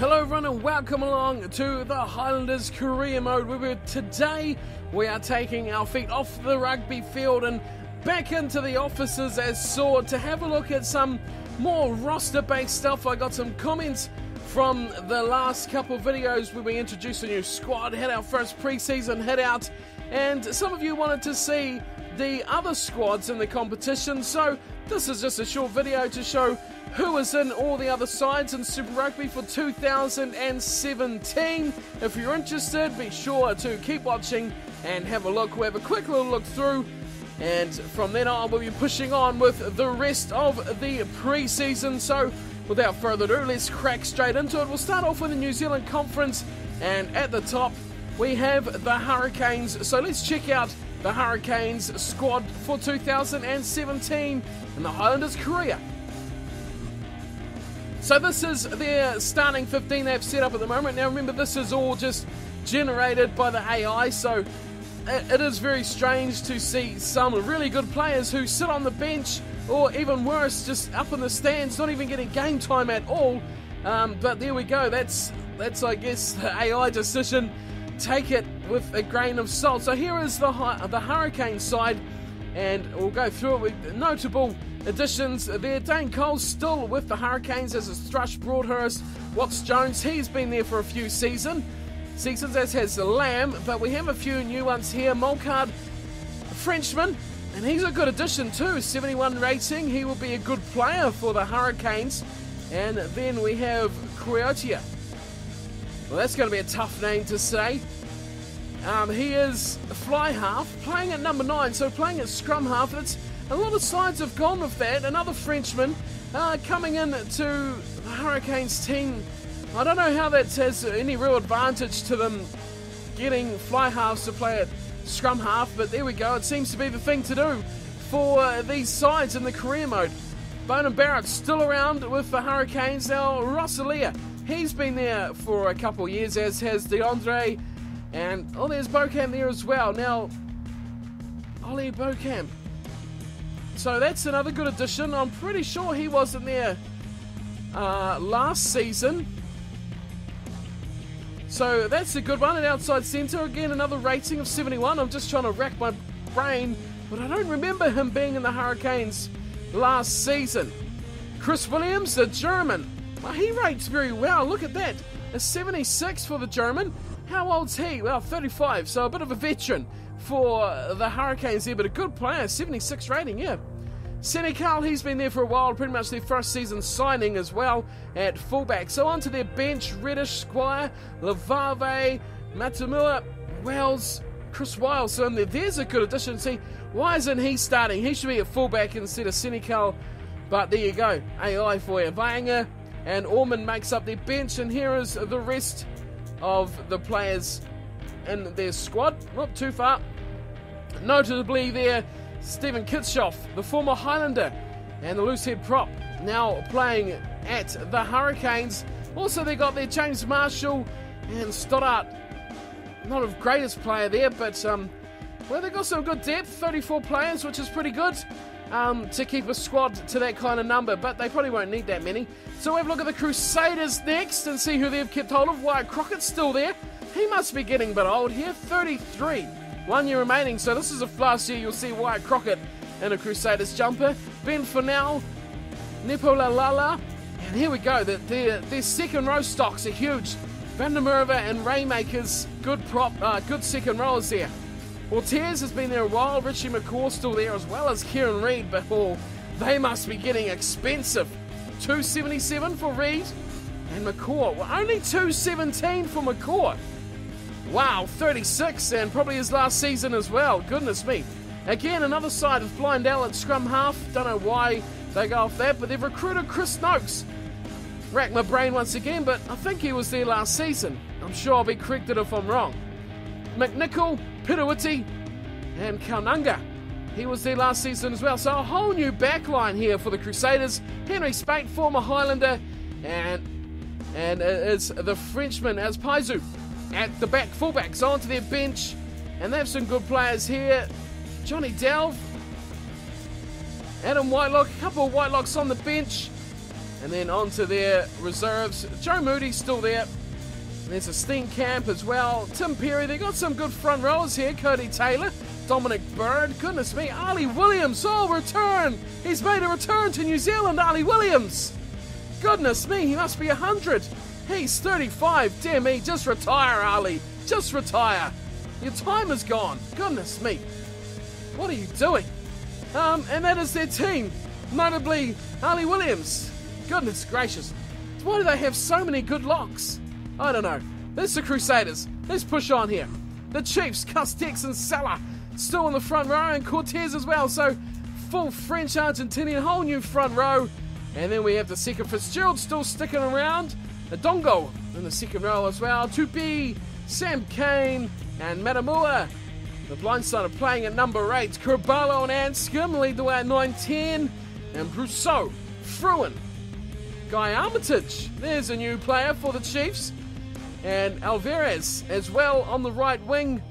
Hello everyone and welcome along to the Highlanders career mode where today we are taking our feet off the rugby field and back into the offices as S.4 to have a look at some more roster based stuff. I got some comments from the last couple of videos where we introduced a new squad, had our first pre-season hit out, and some of you wanted to see the other squads in the competition, so this is just a short video to show who is in all the other sides in Super Rugby for 2017. If you're interested, be sure to keep watching and have a look. We'll have a quick little look through, and from then on we'll be pushing on with the rest of the pre-season. So without further ado, let's crack straight into it. We'll start off with the New Zealand Conference, and at the top we have the Hurricanes. So let's check out the Hurricanes squad for 2017 in the Highlanders career. So this is their starting 15 they've set up at the moment. Now remember, this is all just generated by the AI, so it is very strange to see some really good players who sit on the bench, or even worse, just up in the stands, not even getting game time at all. But there we go, that's I guess the AI decision. Take it with a grain of salt. So here is the Hurricane side, and we'll go through it with notable additions there. Dane Cole's still with the Hurricanes, as is Thrush Broadhurst. Watts Jones, he's been there for a few seasons, as has the Lamb, but we have a few new ones here. Molcard, a Frenchman, and he's a good addition too, 71 rating. He will be a good player for the Hurricanes. And then we have Coyote. Well, that's going to be a tough name to say. He is a fly half, playing at number 9, so playing at scrum half. That's a lot of sides have gone with that. Another Frenchman coming in to the Hurricanes team. I don't know how that has any real advantage to them getting fly halves to play at scrum half, but there we go. It seems to be the thing to do for these sides in the career mode. Bonan Barrett still around with the Hurricanes. Now Rosalia, he's been there for a couple of years, as has DeAndre, and there's Bocamp there as well. Now, Ollie Bocamp. So that's another good addition. I'm pretty sure he wasn't there last season. So that's a good one. At outside centre, again, another rating of 71. I'm just trying to rack my brain, but I don't remember him being in the Hurricanes last season. Chris Williams, the German. Well, he rates very well. Look at that. A 76 for the German. How old's he? Well, 35, so a bit of a veteran for the Hurricanes there, but a good player. 76 rating, yeah. Senecal, he's been there for a while, pretty much their first season signing as well at fullback. So onto their bench, Reddish, Squire, Lavave, Matamua, Wells, Chris Wiles. So there's a good addition. See, why isn't he starting? He should be at fullback instead of Senecal, but there you go. AI for you. Vaanga and Orman makes up their bench, and here is the rest of the players in their squad. Not too far. Notably there, Stephen Kitshoff, the former Highlander and the loosehead prop, now playing at the Hurricanes. Also they got their James Marshall and Stoddart. Not a greatest player there, but well, they got some good depth, 34 players, which is pretty good to keep a squad to that kind of number, but they probably won't need that many. So we'll have a look at the Crusaders next and see who they've kept hold of. Wyatt Crockett's still there. He must be getting a bit old here, 33. 1 year remaining, so this is a last year you'll see Wyatt Crockett in a Crusaders jumper. Ben Fennell, Nepolalala, and here we go. Their second row stocks are huge. Van der Merwe and Raymakers, good second rowers there. Ortiz has been there a while. Richie McCaw still there, as well as Kieran Reid, but they must be getting expensive. 277 for Reid and McCaw. Well, only 217 for McCaw. Wow, 36, and probably his last season as well. Goodness me. Again, another side of Blindell at scrum half. Don't know why they go off that, but they've recruited Chris Noakes. Rack my brain once again, but I think he was there last season. I'm sure I'll be corrected if I'm wrong. McNichol, Pirawiti, and Kaunanga. He was there last season as well. So a whole new backline here for the Crusaders. Henry Spate, former Highlander, and it's the Frenchman as Paizu at the back fullback. So onto their bench, and they have some good players here. Johnny Delve, Adam Whitelock, a couple of Whitelocks on the bench, And then on to their reserves. Joe Moody's still there. There's a Steenkamp as well. Tim Perry, they got some good front rowers here. Cody Taylor, Dominic Bird, goodness me. Ali Williams, return. He's made a return to New Zealand, Ali Williams. Goodness me, he must be 100. He's 35, dear me. Just retire, Ali. Just retire. Your time is gone. Goodness me. What are you doing? And that is their team. Notably, Ali Williams. Goodness gracious. Why do they have so many good locks? I don't know. There's the Crusaders. Let's push on here. The Chiefs, Castex and Salah still in the front row, and Cortez as well. So full French-Argentinian, whole new front row. And then we have the second Fitzgerald still sticking around. The Dongo in the second row as well. Tupi, Sam Kane and Matamua. The blindside are playing at number 8. Kurballo and Anscombe lead the way at 9-10. And Brousseau, Fruin, Guy Armitage. There's a new player for the Chiefs. And Alvarez as well on the right wing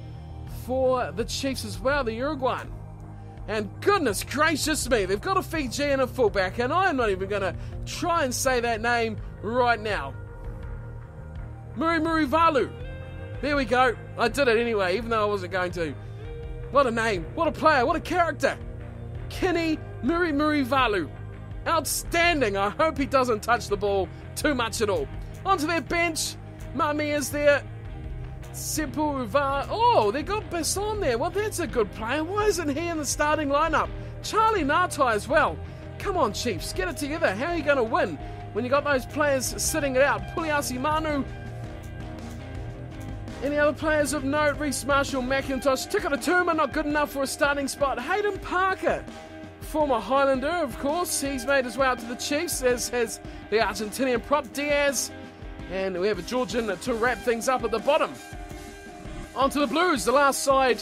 for the Chiefs as well, the Uruguayan. And goodness gracious me, they've got a Fijian and a fullback, and I'm not even going to try and say that name right now. Murivalu. There we go. I did it anyway, even though I wasn't going to. What a name. What a player. What a character. Kenny Murivalu. Outstanding. I hope he doesn't touch the ball too much at all. Onto their bench. Mami is there. Sepulva. They got Besson there. Well, that's a good player. Why isn't he in the starting lineup? Charlie Natai as well. Come on, Chiefs. Get it together. How are you going to win when you got those players sitting it out? Puliasi Manu. Any other players of note? Reece Marshall, McIntosh. Tikaratuma not good enough for a starting spot. Hayden Parker, former Highlander, of course. He's made his way out to the Chiefs, as has the Argentinian prop Diaz. And we have a Georgian to wrap things up at the bottom. On to the Blues, the last side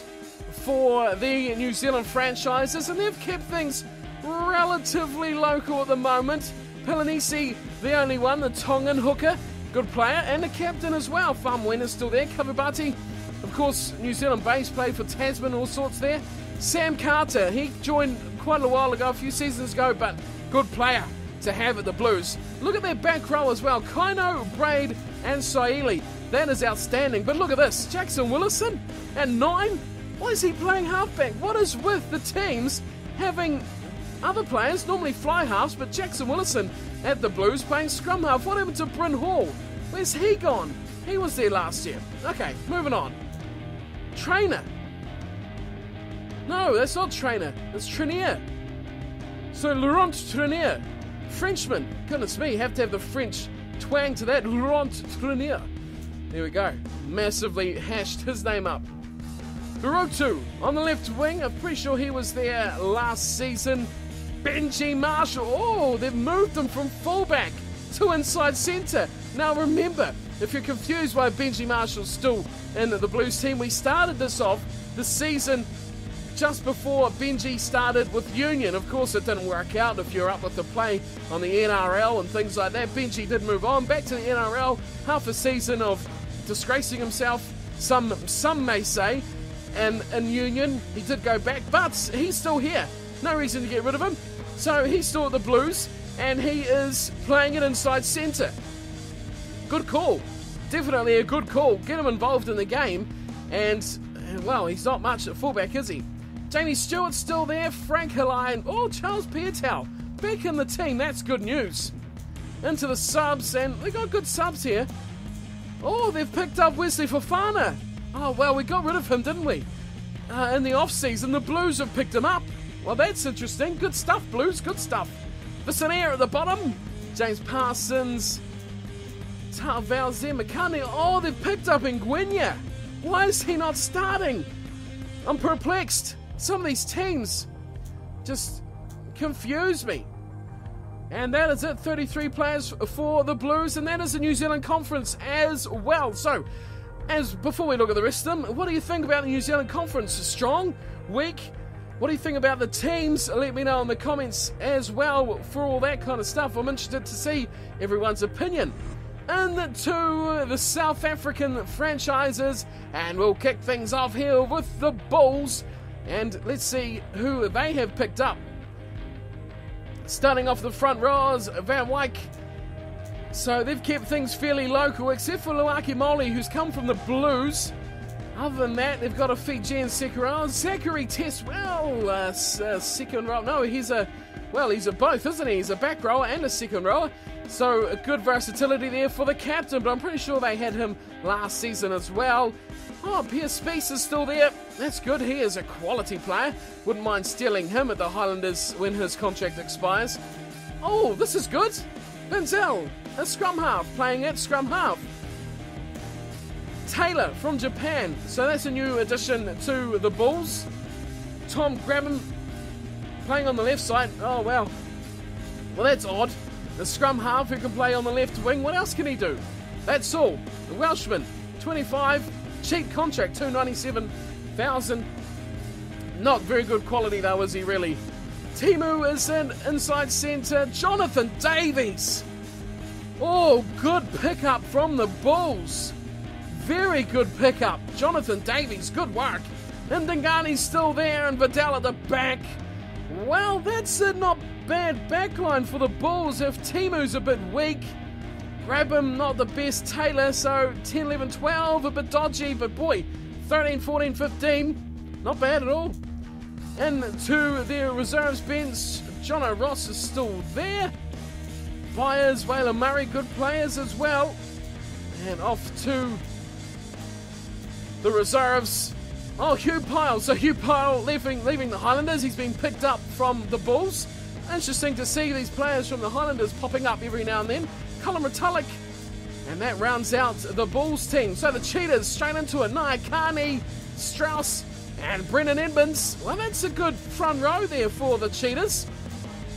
for the New Zealand franchises. And they've kept things relatively local at the moment. Pelanisi, the only one, the Tongan hooker. Good player, and the captain as well. Famwen is still there. Kavabati, of course, New Zealand base, played for Tasman, all sorts there. Sam Carter, he joined quite a while ago, a few seasons ago, but good player to have at the Blues. Look at their back row as well. Kaino, Braid, and Saili. That is outstanding. But look at this. Jackson Willison at 9. Why is he playing halfback? What is with the teams having other players, normally fly halves, but Jackson Willison at the Blues playing scrum half? What happened to Bryn Hall? Where's he gone? He was there last year. Okay, moving on. Trainer. No, that's not Trainer. That's Trenier. So Laurent Trenier. Frenchman. Goodness me, have to have the French twang to that. Laurent Trenier. There we go. Massively hashed his name up. Barotu on the left wing. I'm pretty sure he was there last season. Benji Marshall. They've moved him from fullback to inside centre. Now remember, if you're confused why Benji Marshall's still in the Blues team, we started this off the season just before Benji started with Union. Of course, it didn't work out if you're up with the play on the NRL and things like that. Benji did move on back to the NRL. Half a season of disgracing himself, some may say, and in Union he did go back, but he's still here. No reason to get rid of him. So he's still at the Blues, and he is playing it inside centre. Good call. Definitely a good call. Get him involved in the game, and well, he's not much at fullback, is he? Jamie Stewart's still there. Frank Halayan. Charles Piatow back in the team. That's good news. Into the subs, and we got good subs here. They've picked up Wesley Fofana. Well, we got rid of him, didn't we? In the off-season, the Blues have picked him up. Well, that's interesting. Good stuff, Blues. Good stuff. Visaneer at the bottom. James Parsons. Tarvalze McCartney. They've picked up Nguyen. Why is he not starting? I'm perplexed. Some of these teams just confuse me. And that is it. 33 players for the Blues, and that is the New Zealand Conference as well. So, before we look at the rest of them, what do you think about the New Zealand Conference? Strong? Weak? What do you think about the teams? Let me know in the comments as well for all that kind of stuff. I'm interested to see everyone's opinion. Into the South African franchises, and we'll kick things off here with the Bulls, and let's see who they have picked up. Starting off the front rows, Van Wyk, So they've kept things fairly local, except for Luaki Moli, who's come from the Blues. Other than that, they've got a Fijian second rower. Zachary Test, second rower. No, he's a both, isn't he? He's a back rower and a second rower. So a good versatility there for the captain, but I'm pretty sure they had him last season as well. Oh, Pierce Space is still there. That's good. He is a quality player. Wouldn't mind stealing him at the Highlanders when his contract expires. Oh, this is good. Benzel, a scrum half, playing at scrum half. Taylor from Japan. So that's a new addition to the Bulls. Tom Grabham playing on the left side. Oh, well. Well, that's odd. The scrum half who can play on the left wing. What else can he do? That's all. The Welshman, 25. Cheap contract, 297,000. Not very good quality though, is he really? Timu is in inside centre. Jonathan Davies. Oh, good pickup from the Bulls. Very good pickup. Jonathan Davies, good work. Ndingani's still there and Vidal at the back. Well, that's a not bad backline for the Bulls if Timu's a bit weak. Grabham, not the best. Taylor, so 10, 11, 12, a bit dodgy, but boy, 13, 14, 15, not bad at all. And to their reserves bench, Jono Ross is still there. Byers, Waylon Murray, good players as well. And off to the reserves. Oh, Hugh Pyle. So Hugh Pyle leaving the Highlanders. He's been picked up from the Bulls. Interesting to see these players from the Highlanders popping up every now and then. Colin Retallick. And that rounds out the Bulls team. So the Cheetahs straight into it. Naikani, Strauss, and Brennan Edmonds. Well, that's a good front row there for the Cheetahs.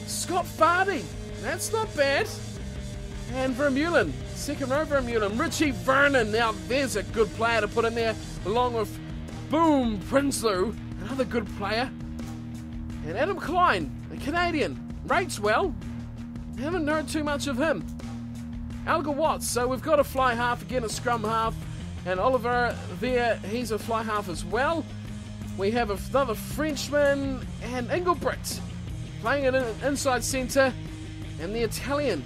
Scott Fardy. That's not bad. And Vermeulen. Second row Vermeulen. Richie Vernon. Now, there's a good player to put in there. Along with Boom Prinsloo. Another good player. And Adam Klein, a Canadian. Rates well. Haven't heard too much of him. Alga Watts. So we've got a fly half again, a scrum half. And Oliver there, he's a fly half as well. We have another Frenchman and Engelbrecht playing it inside centre. And the Italian,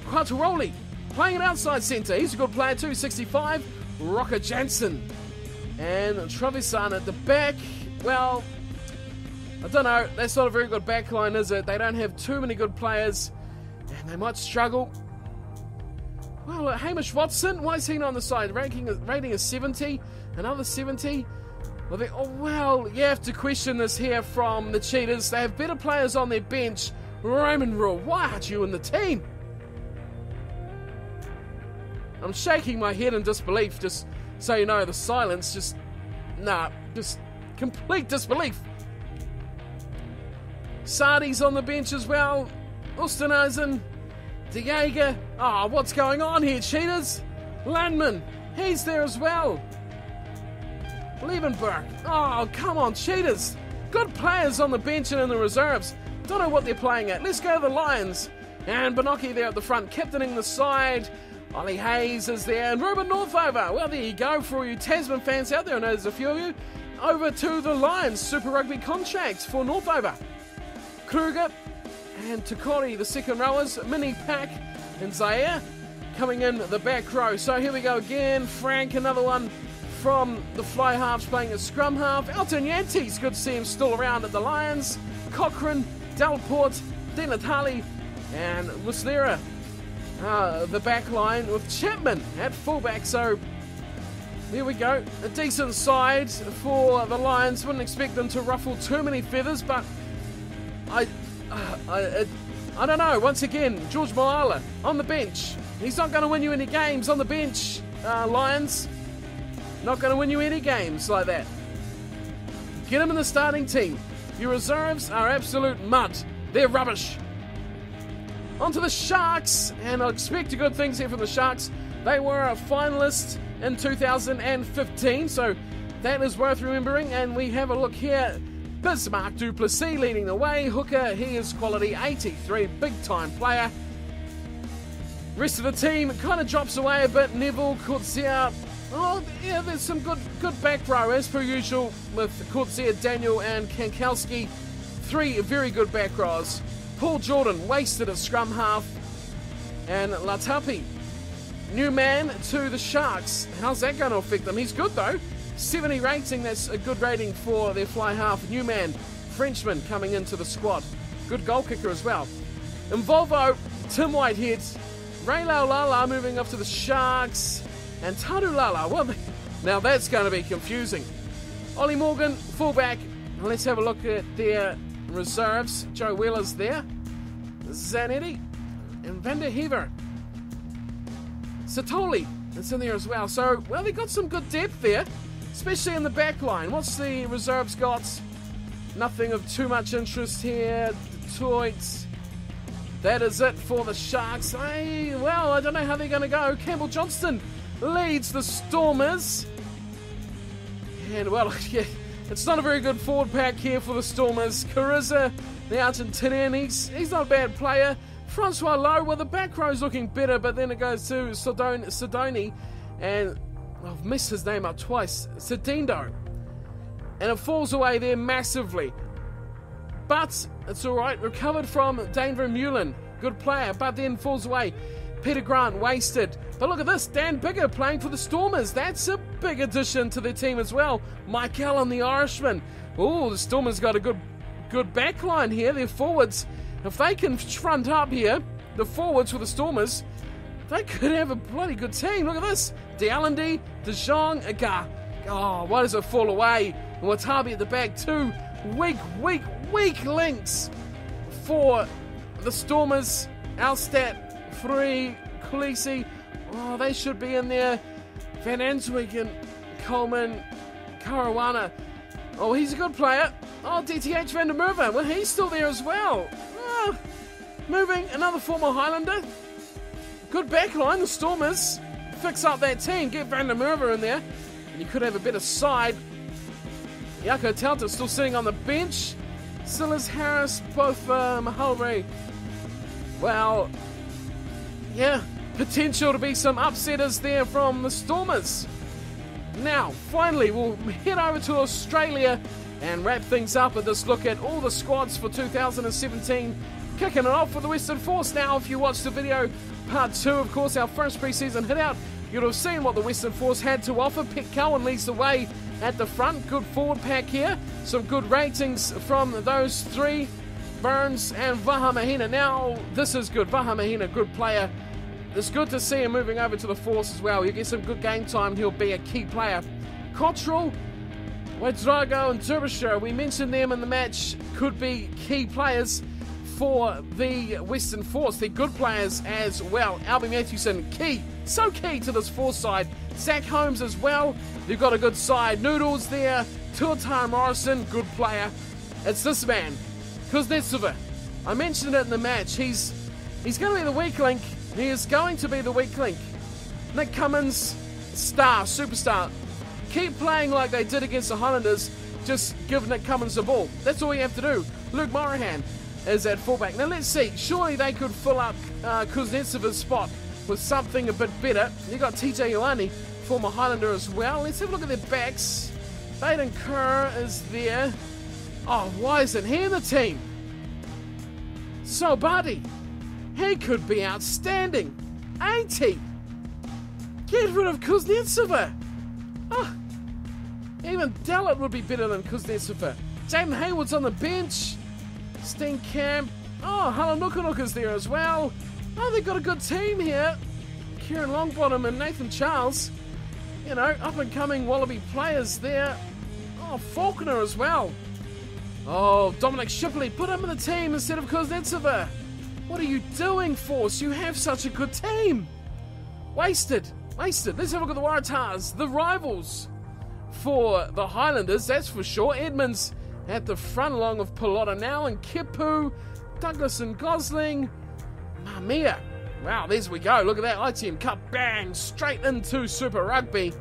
Quattaroli, playing it outside centre. He's a good player too, 65. Rocker Jansen. And Trevisan at the back. Well, I don't know. That's not a very good backline, is it? They don't have too many good players. And they might struggle. Well, Hamish Watson, why is he not on the side? Rating is 70. Another 70. Well, you have to question this here from the Cheetahs. They have better players on their bench. Roman Rule, why aren't you in the team? I'm shaking my head in disbelief, just so you know, the silence, just complete disbelief. Sardi's on the bench as well. Ustenhuizen, De Jager. Oh, what's going on here, Cheetahs? Landman, he's there as well. Liebenberg. Oh, come on, Cheetahs. Good players on the bench and in the reserves. Don't know what they're playing at. Let's go to the Lions. And Banoki there at the front, captaining the side. Ollie Hayes is there. And Ruben Northover. Well, there you go for all you Tasman fans out there. I know there's a few of you. Over to the Lions. Super Rugby contract for Northover. Kruger and Takori, the second rowers. Mini Pack and Zaire coming in the back row. So here we go again. Frank, another one from the fly halves playing a scrum half. Elton Yantes, good to see him still around at the Lions. Cochrane, Delport, Denatali, and Muslera. The back line with Chapman at fullback. So there we go. A decent side for the Lions. Wouldn't expect them to ruffle too many feathers, but I don't know. Once again, George Moala on the bench. He's not going to win you any games on the bench, Lions. Not going to win you any games like that. Get him in the starting team. Your reserves are absolute mud. They're rubbish. On to the Sharks, and I expect good things here from the Sharks. They were a finalist in 2015, so that is worth remembering. And we have a look here. Bismarck du Plessis leading the way. Hooker, he is quality, 83, big-time player. Rest of the team kind of drops away a bit. Neville, Coetzee. Oh, yeah, there's some good back row, as per usual, with Coetzee, Daniel, and Kankowski. Three very good back rows. Paul Jordan, wasted at scrum half. and Latapi. New man to the Sharks. How's that going to affect them? He's good though. 70 rating, that's a good rating for their fly half. New man, Frenchman, coming into the squad. Good goal kicker as well. Involvo, Tim Whitehead, Ray Laulala moving up to the Sharks, and Taru Lala. Well, now that's going to be confusing. Ollie Morgan, fullback. Let's have a look at their reserves. Joe Wheeler's there. Zanetti and Van der Heever. Satoli is in there as well. So, well, they got some good depth there, especially in the back line. What's the reserves got? Nothing of too much interest here. Detroit. That is it for the Sharks. Well, I don't know how they're going to go. Campbell Johnston leads the Stormers. And, well, yeah, it's not a very good forward pack here for the Stormers. Carriza, the Argentinian, he's not a bad player. Francois Lowe, well, the back row's looking better, but then it goes to Sidoni, and I've messed his name up twice, Sedindo. And it falls away there massively. But it's alright, recovered from Dane Vermeulen, good player, but then falls away. Peter Grant, wasted. But look at this, Dan Bigger playing for the Stormers. That's a big addition to their team as well. Mike Allen, the Irishman. Oh, the Stormers got a good back line here, their forwards. If they can front up here, the forwards for the Stormers, they could have a bloody good team. Look at this. DeAllendy, De Jong, Aga. Oh, why does it fall away? And Watabi at the back, two weak links for the Stormers. Alstat, 3, Khaleesi. Oh, they should be in there. Van Answyk and Coleman, Caruana. Oh, he's a good player. Oh, DTH Van der Merwe. Well, he's still there as well. Oh, moving, another former Highlander. Good backline, the Stormers. Fix up that team. Get Van der Merwe in there. And you could have a better side. Yako Telta still sitting on the bench. Silas Harris, both Mahalre. Well, yeah, potential to be some upsetters there from the Stormers. Now, finally, we'll head over to Australia and wrap things up with this look at all the squads for 2017. Kicking it off for the Western Force. Now, if you watched the video, part 2, of course, our first pre-season hit out, you'd have seen what the Western Force had to offer. Pete Cowan leads the way at the front. Good forward pack here. Some good ratings from those three, Burns and Vaha Mahina. Now, this is good. Vaha Mahina, good player. It's good to see him moving over to the Force as well. He'll get some good game time. He'll be a key player. Cottrell, Wadrago and Derbyshire, we mentioned them in the match, could be key players for the Western Force. They're good players as well. Albie Matthewson, key. So key to this Force side. Zach Holmes as well. They've got a good side. Noodles there. Tuatara Morrison, good player. It's this man, Kuznetsova. I mentioned it in the match. He's going to be the weak link. He is going to be the weak link. Nick Cummins, star, superstar. Keep playing like they did against the Highlanders. Just give Nick Cummins the ball. That's all you have to do. Luke Morahan is at fullback. Now let's see. Surely they could fill up Kuznetsova's spot with something a bit better. You got TJ Ioane, former Highlander as well. Let's have a look at their backs. Baden Kerr is there. Oh, why isn't he in the team? So Buddy, he could be outstanding. 80. Get rid of Kuznetsova. Oh, even Dallett would be better than Kuznetsova. Jaden Hayward's on the bench. Steenkamp. Oh, Halanukanuk is there as well. Oh, they've got a good team here. Kieran Longbottom and Nathan Charles. You know, up-and-coming Wallaby players there. Oh, Faulkner as well. Oh, Dominic Shipley. Put him in the team instead of Kuznetsova. What are you doing, Force? You have such a good team. Wasted. Let's have a look at the Waratahs, the rivals for the Highlanders, that's for sure. Edmonds at the front along with Pilota now, and Kipu, Douglas and Gosling. Mamia. Wow, there we go. Look at that ITM Cup. Bang! Straight into Super Rugby.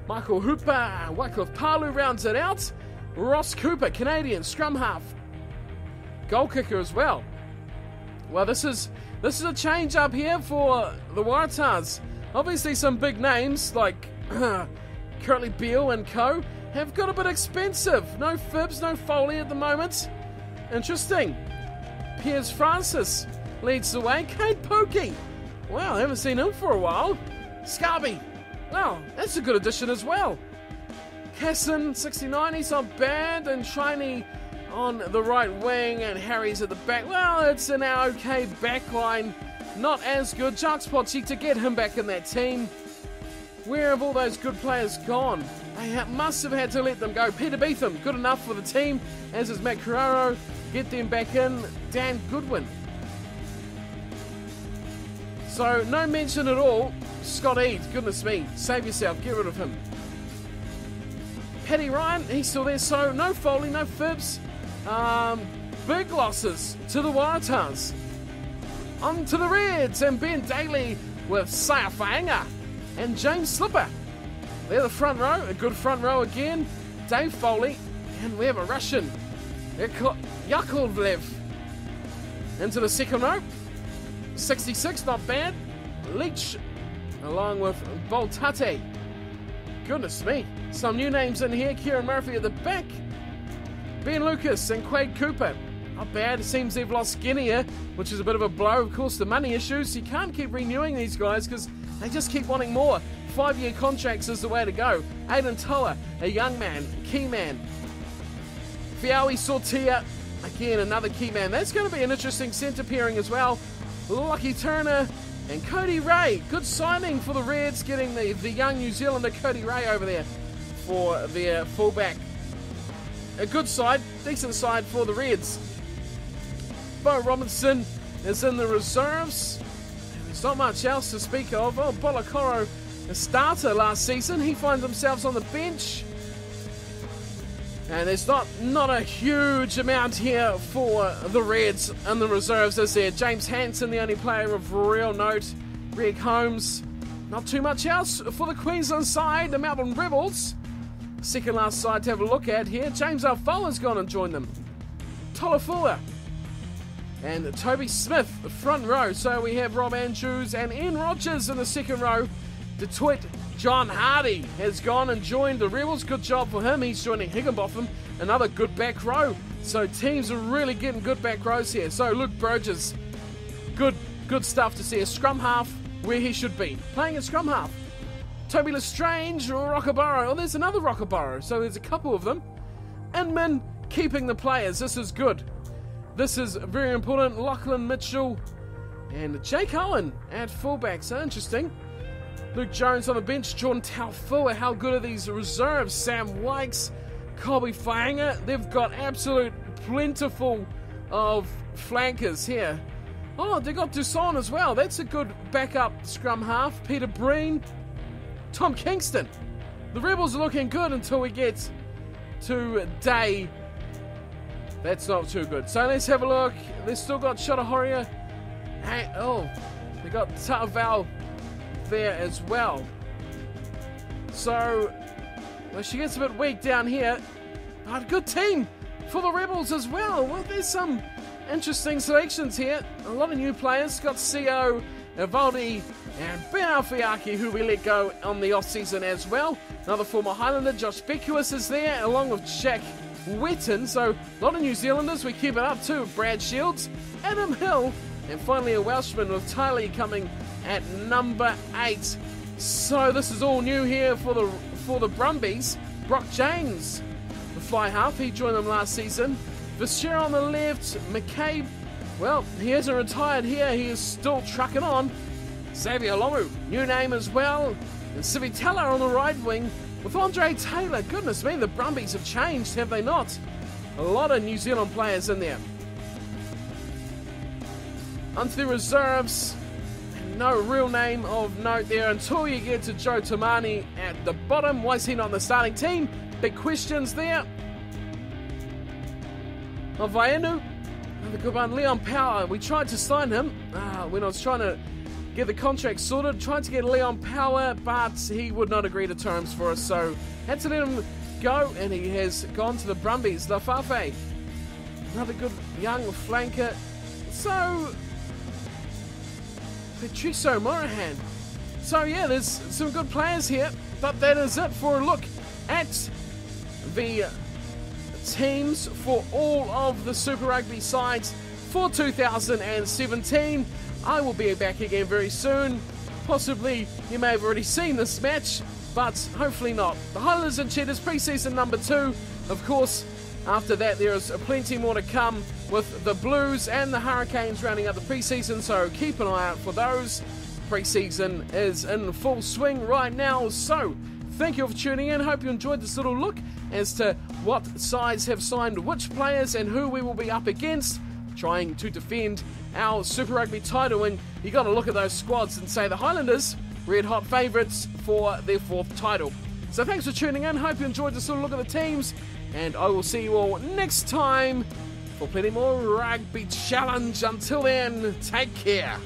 Michael Hooper, Wycliffe Palu rounds it out. Ross Cooper, Canadian, scrum half. Goal kicker as well. Well, this is a change up here for the Waratahs. Obviously, some big names like Curly Beale and co. have got a bit expensive. No Fibs, no Foley at the moment. Interesting. Piers Francis leads the way. Kate Pokey. Wow, I haven't seen him for a while. Scarby. Wow, that's a good addition as well. Casson, 69, he's not bad. And Triney on the right wing, and Harry's at the back. Well, it's an okay back line. Not as good. Jacques Potsy to get him back in that team. Where have all those good players gone? They must have had to let them go. Peter Beetham, good enough for the team, as is Matt Carraro. Get them back in. Dan Goodwin. So, no mention at all. Scott Eade, goodness me. Save yourself, get rid of him. Paddy Ryan, he's still there. So, no Foley, no Phibbs. Big losses to the Waratahs. On to the Reds, and Ben Daly with Sayafanga and James Slipper. They're the front row, a good front row again. Dave Foley, and we have a Russian, Yakovlev. Into the second row, 66, not bad. Leach, along with Boltate. Goodness me, some new names in here. Kieran Murphy at the back. Ben Lucas and Quade Cooper. Not bad. It seems they've lost Guinea, which is a bit of a blow. Of course, the money issues. You can't keep renewing these guys because they just keep wanting more. 5-year contracts is the way to go. Aidan Toa, a young man, key man. Fiawi Sortia, again, another key man. That's going to be an interesting centre pairing as well. Lucky Turner and Cody Ray. Good signing for the Reds, getting the young New Zealander Cody Ray over there for their fullback. A good side, decent side for the Reds. Bo Robinson is in the reserves. There's not much else to speak of. Oh, Bolokoro, a starter last season. He finds himself on the bench. And there's not a huge amount here for the Reds and the reserves, is there? James Hansen, the only player of real note. Greg Holmes. Not too much else for the Queensland side, the Melbourne Rebels. Second last side to have a look at here. James Alfola's gone and joined them. Tolafua. And Toby Smith, the front row. So we have Rob Andrews and Ian Rogers in the second row. Detroit John Hardy has gone and joined the Rebels. Good job for him. He's joining Higginbotham. Another good back row. So teams are really getting good back rows here. So Luke Burgess, good stuff to see. A scrum half where he should be. Playing a scrum half. Toby Lestrange, Rockaborough. Oh, there's another Rockaborough. So there's a couple of them. Inman keeping the players. This is good. This is very important. Lachlan Mitchell and Jake Owen at fullback. So interesting. Luke Jones on the bench. Jordan Taufua. How good are these reserves? Sam Wykes, Colby Fainga. They've got absolute plentiful of flankers here. Oh, they got Dusson as well. That's a good backup scrum half. Peter Breen. Tom Kingston. The Rebels are looking good until we get to day. That's not too good. So let's have a look. They've still got Shotahoria. Hey, oh, they got Ta'aval there as well. So, well, she gets a bit weak down here. But a good team for the Rebels as well. Well, there's some interesting selections here. A lot of new players. Got CO, Evaldi, and Ben Fiaki, who we let go on the off-season as well. Another former Highlander, Josh Beckwith, is there, along with Jack Wetton. So a lot of New Zealanders. We keep it up too. Brad Shields, Adam Hill, and finally a Welshman with Tylee coming at number 8. So this is all new here for the Brumbies. Brock James, the fly half, he joined them last season. Visscher on the left. McCabe, well, he hasn't retired here. He is still trucking on. Xavier Lomu, new name as well. And Civitella on the right wing with Andre Taylor. Goodness me, the Brumbies have changed, have they not? A lot of New Zealand players in there. Onto the reserves. No real name of note there until you get to Joe Tamani at the bottom. Why is he not in the starting team? Big questions there. Vaenu, another good one. Leon Power, we tried to sign him when I was trying to get the contract sorted. Tried to get Leon Power, but he would not agree to terms for us, so had to let him go, and he has gone to the Brumbies. Lafafe, another good young flanker. So, Patricio Morahan. So yeah, there's some good players here, but that is it for a look at the teams for all of the Super Rugby sides for 2017. I will be back again very soon. Possibly you may have already seen this match, but hopefully not. The Highlanders and Cheetahs pre-season number 2. Of course, after that there is plenty more to come with the Blues and the Hurricanes rounding out the pre-season, so keep an eye out for those. Pre-season is in full swing right now, so thank you for tuning in. Hope you enjoyed this little look as to what sides have signed which players and who we will be up against, trying to defend our Super Rugby title. And you got to look at those squads and say the Highlanders, red hot favourites for their 4th title. So thanks for tuning in. Hope you enjoyed this little look at the teams, and I will see you all next time for plenty more Rugby Challenge. Until then, take care.